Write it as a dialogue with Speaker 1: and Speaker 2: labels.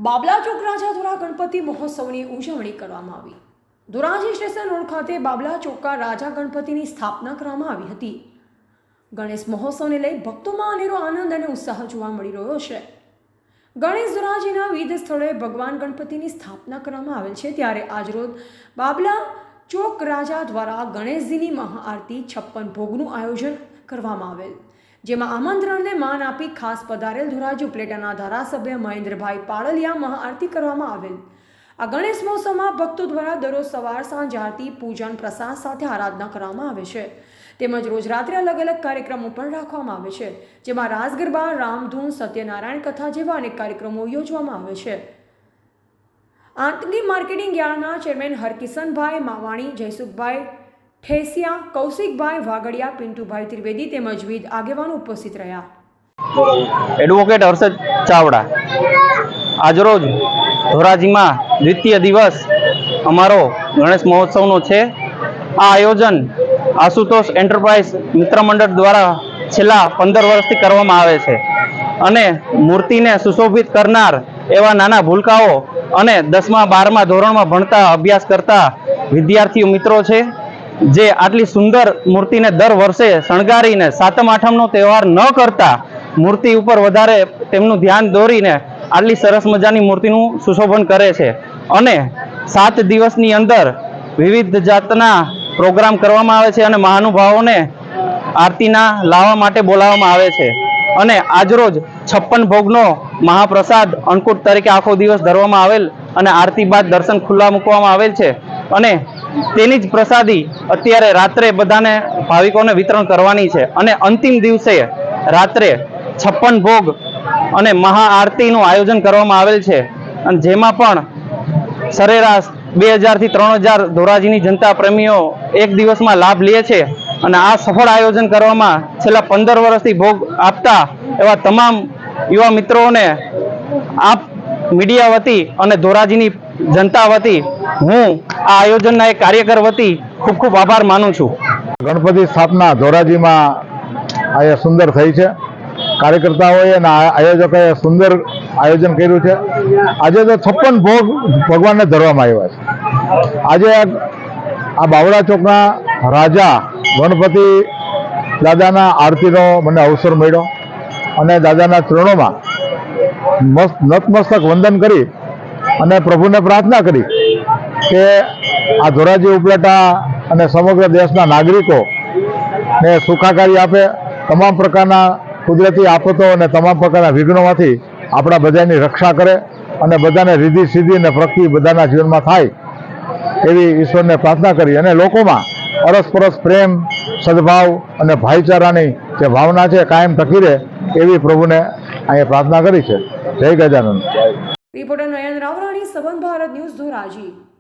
Speaker 1: બાબલા ચોક રાજા દ્વારા ગણપતિ મહોત્સવની ઉજવણી કરવામાં આવી। ધોરાજી સ્ટેશન રોડ ખાતે બાબલા ચોકા રાજા ગણપતિની સ્થાપના કરવામાં આવી હતી। ગણેશ મહોત્સવને લઈ ભક્તોમાં અનેરો આનંદ અને ઉત્સાહ જોવા મળી રહ્યો છે। ગણેશ ધોરાજીના વિવિધ સ્થળોએ ભગવાન ગણપતિની સ્થાપના કરવામાં આવેલ છે, ત્યારે આજરોજ બાબલા ચોક રાજા દ્વારા ગણેશજીની મહાઆરતી 56 ભોગનું આયોજન કરવામાં આવેલ, જેમાં આમંત્રણને માન આપી ખાસ પધારેલ ધોરાજી ઉપલેટાના ધારાસભ્ય મહેન્દ્રભાઈ પાળલિયા મહાઆરતી કરવામાં આવેલ। આ ગણેશ મહોત્સવમાં ભક્તો દ્વારા દરરોજ સવાર સાંજ આરતી, પૂજન, પ્રસાદ સાથે આરાધના કરવામાં આવે છે, તેમજ રોજ રાત્રે અલગ અલગ કાર્યક્રમો પણ રાખવામાં આવે છે, જેમાં રાસ ગરબા, રામધૂન, સત્યનારાયણ કથા જેવા અનેક કાર્યક્રમો યોજવામાં આવે છે। આંતકી માર્કેટિંગ યાર્ડના ચેરમેન હરકિશનભાઈ માવાણી, જયસુખભાઈ ઠેસિયા, કૌશિકભાઈ વાગડિયા, પિન્ટુભાઈ ત્રિવેદી તેમજ વિવિધ આગેવાનો ઉપસ્થિત રહ્યા।
Speaker 2: એડવોકેટ હર્ષદ ચાવડા। આજરોજ ધોરાજીમાં દ્વિતીય દિવસ અમારો ગણેશ મહોત્સવનો છે। આ આયોજન આશુતોષ એન્ટરપ્રાઇઝ મિત્ર મંડળ દ્વારા છેલ્લા 15 વર્ષથી કરવામાં આવે છે અને મૂર્તિને સુશોભિત કરનાર એવા નાના ભૂલકાઓ અને 10મા 12મા ધોરણમાં ભણતા અભ્યાસ કરતા વિદ્યાર્થીઓ મિત્રો છે, જે આટલી સુંદર મૂર્તિને દર વર્ષે શણગારીને સાતમ આઠમનો તહેવાર ન કરતા મૂર્તિ ઉપર વધારે તેમનું ધ્યાન દોરીને આટલી સરસ મજાની મૂર્તિનું સુશોભન કરે છે અને 7 દિવસની અંદર વિવિધ જાતના પ્રોગ્રામ કરવામાં આવે છે અને મહાનુભાવોને આરતીના લાવવા માટે બોલાવવામાં આવે છે અને આજરોજ 56 ભોગનો મહાપ્રસાદ અન્નકૂટ તરીકે આખો દિવસ ધરવામાં આવેલ અને આરતી બાદ દર્શન ખુલ્લા મૂકવામાં આવેલ છે અને તેની જ પ્રસાદી અત્યારે રાત્રે બધાને ભાવિકોને વિતરણ કરવાની છે અને અંતિમ દિવસે રાત્રે 56 ભોગ અને મહાઆરતીનું આયોજન કરવામાં આવેલ છે અને જેમાં પણ સરેરાશ 2000 થી 3000 ધોરાજીની જનતા પ્રેમીઓ એક દિવસમાં લાભ લે છે અને આ સફળ આયોજન કરવામાં છેલ્લા 15 વર્ષથી ભોગ આપતા એવા તમામ યુવા મિત્રોને આપ મીડિયા વતી અને ધોરાજીની જનતા વતી હું આ આયોજનના એક કાર્યકર વતી ખૂબ ખૂબ આભાર માનું છું।
Speaker 3: ગણપતિ સ્થાપના ધોરાજીમાં આ સુંદર થઈ છે। કાર્યકર્તાઓએ અને આયોજકોએ સુંદર આયોજન કર્યું છે। આજે તો 56 ભોગ ભગવાનને ધરવામાં આવ્યા છે। આજે આ બાવળા ચોકના રાજા ગણપતિ દાદાના આરતીનો મને અવસર મળ્યો અને દાદાના ચરણોમાં નતમસ્તક વંદન કરી અને પ્રભુને પ્રાર્થના કરી કે આ ધોરાજી ઉપલેટા અને સમગ્ર દેશના નાગરિકોને સુખાકારી આપે, તમામ પ્રકારના કુદરતી આફતો અને તમામ પ્રકારના વિઘ્નોમાંથી આપણા બધાની રક્ષા કરે અને બધાને રીધિ સિદ્ધિ અને પ્રગતિ બધાના જીવનમાં થાય એવી ઈશ્વરને પ્રાર્થના કરી અને લોકોમાં અરસપરસ પ્રેમ, સદભાવ અને ભાઈચારાની જે ભાવના છે કાયમ ટકી રહે એવી પ્રભુને અહીંયા પ્રાર્થના કરી છે। જય ગજાનંદ।
Speaker 1: રિપોર્ટર નયન રાવરાણી, સંબંધ ભારત ન્યૂઝ, ધોરાજી।